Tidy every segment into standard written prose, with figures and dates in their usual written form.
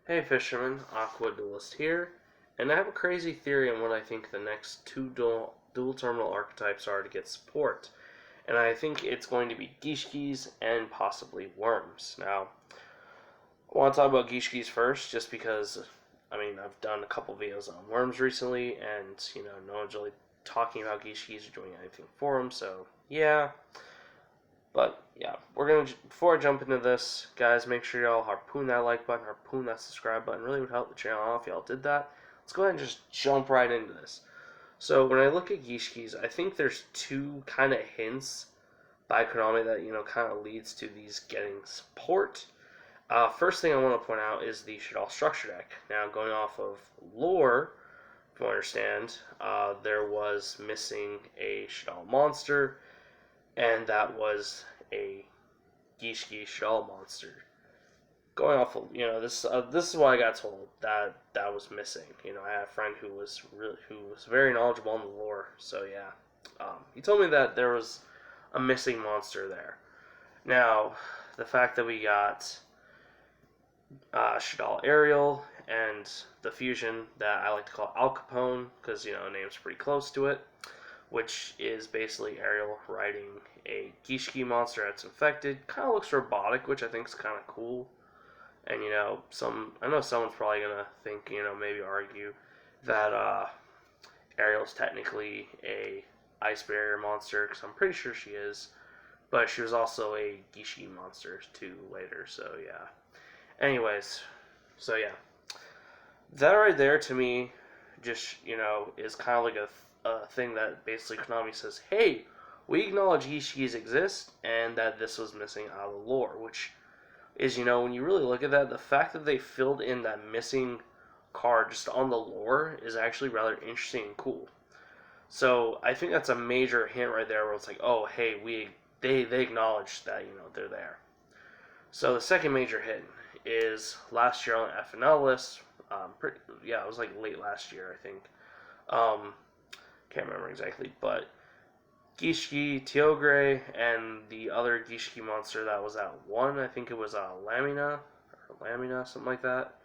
Hey fisherman, Aqua Duelist here, and I have a crazy theory on what I think the next two dual terminal archetypes are to get support. And I think it's going to be Gishkis and possibly Worms. Now, I want to talk about Gishkis first, just because, I've done a couple videos on Worms recently, and, no one's really talking about Gishkis or doing anything for them, so, yeah. But yeah, before I jump into this, guys, make sure y'all harpoon that like button, harpoon that subscribe button. Really would help the channel out if y'all did that. Let's go ahead and just jump right into this. So when I look at Gishkis, I think there's two kind of hints by Konami that kind of leads to these getting support. First thing I want to point out is the Shadal structure deck. Now going off of lore, if you understand, there was missing a Shadal monster, and that was a Gishki shell monster. Going off of this is what I got told that was missing. I had a friend who was very knowledgeable on the lore. So yeah, he told me that there was a missing monster there. Now, the fact that we got Shadal Ariel and the fusion that I like to call Al Capone because the name's pretty close to it, which is basically Ariel riding a Gishki monster that's infected. Kind of looks robotic, which I think is kind of cool. And I know someone's probably gonna think, maybe argue that Ariel's technically a ice barrier monster, because I'm pretty sure she is. But she was also a Gishki monster too later, so yeah. Anyways, so yeah, that right there to me, just is kind of like a thing that basically Konami says, hey, we acknowledge Gishkis exist and that this was missing out of the lore, which is, when you really look at that, the fact that they filled in that missing card just on the lore is actually rather interesting and cool. So I think that's a major hint right there where it's like, oh, hey, they acknowledge that, they're there. So the second major hint is last year on the FNL list. It was like late last year, I think. Can't remember exactly, but Gishki, Teogre, and the other Gishki monster that was at one, I think it was Lamina, something like that.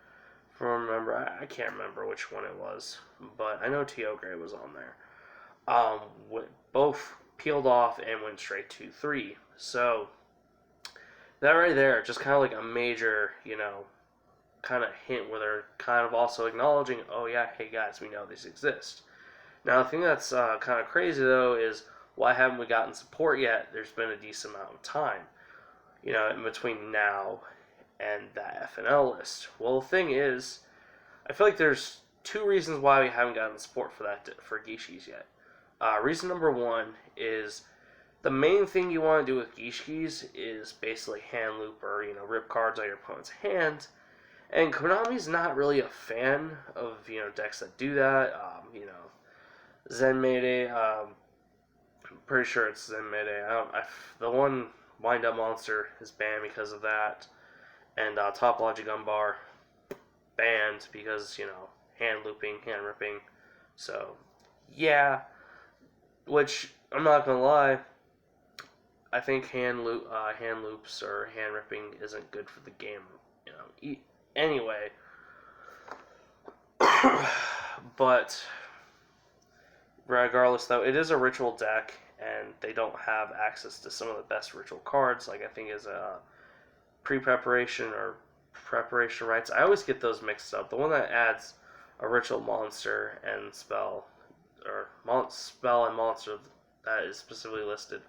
If I remember, I can't remember which one it was, but I know Teogre was on there. Both peeled off and went straight to 3. So that right there, just kind of like a major, kind of hint where they're kind of also acknowledging, oh yeah, hey guys, we know these exist. Now the thing that's kind of crazy though is why haven't we gotten support yet? There's been a decent amount of time, in between now and that FNL list. Well, the thing is, I feel like there's two reasons why we haven't gotten support for Gishkis yet. Reason number one is the main thing you want to do with Gishkis is basically hand loop or rip cards out of your opponent's hand. And Konami's not really a fan of decks that do that. Zen Mayday. I'm pretty sure it's Zen Mayday. The one wind up monster is banned because of that, and Top Logic Gunbar banned because hand looping, hand ripping. So yeah, which I'm not gonna lie. I think hand loops or hand ripping isn't good for the game. Anyway, but regardless, though, it is a ritual deck, and they don't have access to some of the best ritual cards. Like I think is a pre-preparation or preparation rites. I always get those mixed up. The one that adds a ritual monster and spell, or spell and monster that is specifically listed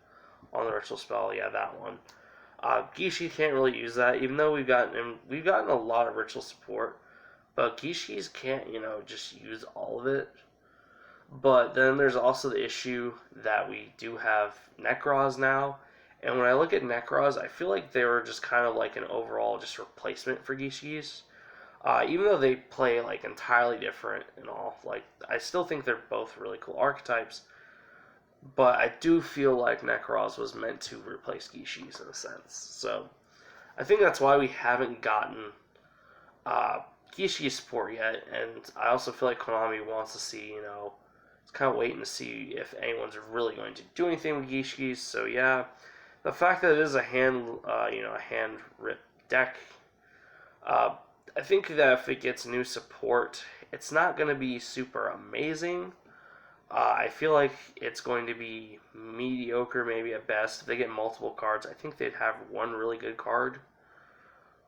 on the ritual spell. Yeah, that one. Gishi can't really use that, even though we've gotten a lot of ritual support, but Gishis can't just use all of it. But then there's also the issue that we do have Necros now, and when I look at Necros, I feel like they were just kind of like an overall just replacement for Gishis. Even though they play like entirely different and all, like I still think they're both really cool archetypes. But I do feel like Necros was meant to replace Gishis in a sense. So I think that's why we haven't gotten Gishi support yet. And I also feel like Konami wants to see, it's kind of waiting to see if anyone's really going to do anything with Gishis. So yeah, the fact that it is a hand rip deck, I think that if it gets new support, it's not going to be super amazing. I feel like it's going to be mediocre, maybe at best. If they get multiple cards, I think they'd have one really good card.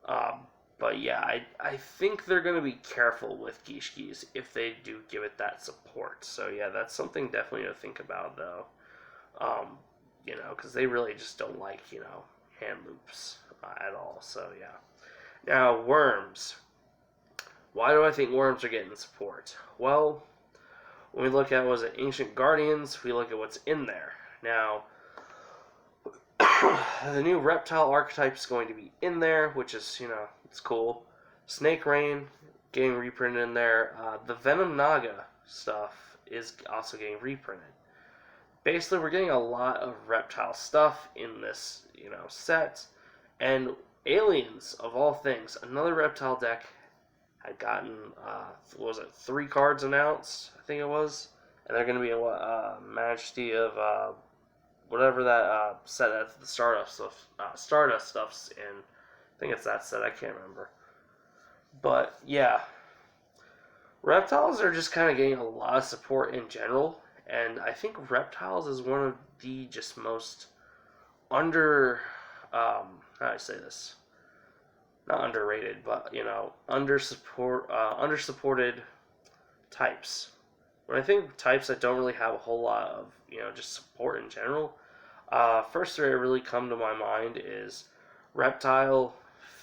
Um, but yeah, I think they're going to be careful with Gishkis if they do give it that support. So yeah, that's something definitely to think about, though. Um, because they really just don't like, hand loops at all. So yeah. Now, Worms. Why do I think Worms are getting support? Well, when we look at, was it Ancient Guardians, we look at what's in there. Now, the new reptile archetype is going to be in there, which is, it's cool. Snake Rain getting reprinted in there. The Venom Naga stuff is also getting reprinted. Basically, we're getting a lot of reptile stuff in this, set. And Aliens, of all things, another reptile deck had gotten, what was it, 3 cards announced, I think it was. And they're going to be in Majesty of, whatever that set at the Stardust stuff's in. I think it's that set, I can't remember. But, yeah. Reptiles are just kind of getting a lot of support in general. And I think Reptiles is one of the just most how do I say this? Not underrated, but undersupported types. When I think types that don't really have a whole lot of just support in general, first three that really come to my mind is reptile,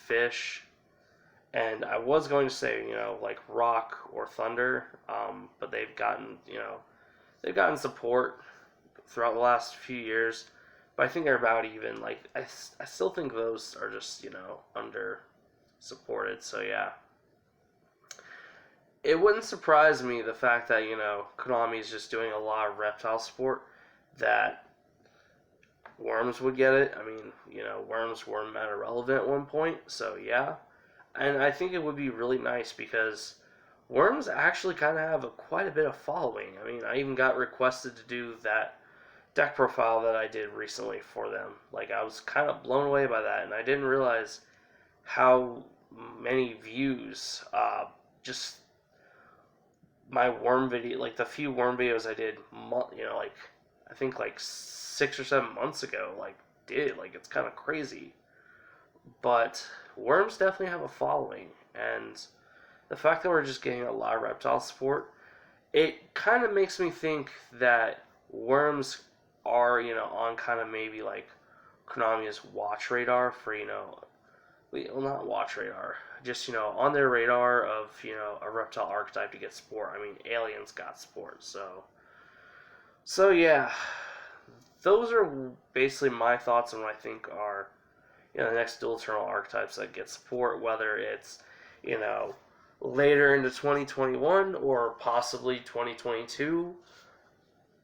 fish, and I was going to say like rock or thunder, but they've gotten support throughout the last few years. But I think they're about even. Like I still think those are just under supported. So yeah, it wouldn't surprise me the fact that Konami is just doing a lot of reptile support, that Worms would get it. I mean, Worms were meta relevant at one point, so yeah. And I think it would be really nice because Worms actually kind of have quite a bit of following. I mean, I even got requested to do that deck profile that I did recently for them. Like, I was kind of blown away by that, and I didn't realize how many views just my worm video, like the few worm videos I did, like I think like 6 or 7 months ago, like it's kind of crazy. But worms definitely have a following, and the fact that we're just getting a lot of reptile support, it kind of makes me think that worms are on kind of maybe like Konami's watch radar for well, not watch radar, just on their radar of a reptile archetype to get support. I mean, aliens got support, so yeah, those are basically my thoughts on what I think are the next dual eternal archetypes that get support, whether it's later into 2021 or possibly 2022.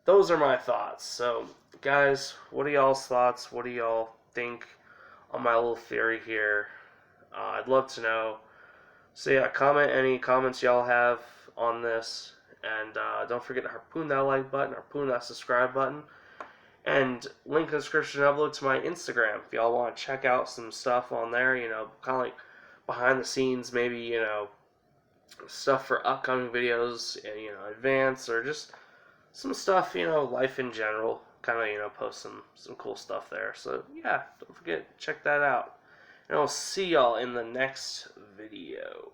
Those are my thoughts. So, guys, what are y'all's thoughts? What do y'all think on my little theory here? I'd love to know. So yeah, comment any comments y'all have on this, and don't forget to harpoon that like button, harpoon that subscribe button, and link in the description upload to my Instagram if y'all want to check out some stuff on there. Kind of like behind the scenes, maybe stuff for upcoming videos, advance, or just some stuff, life in general. Kind of post some cool stuff there. So yeah, don't forget, check that out. And I'll see y'all in the next video.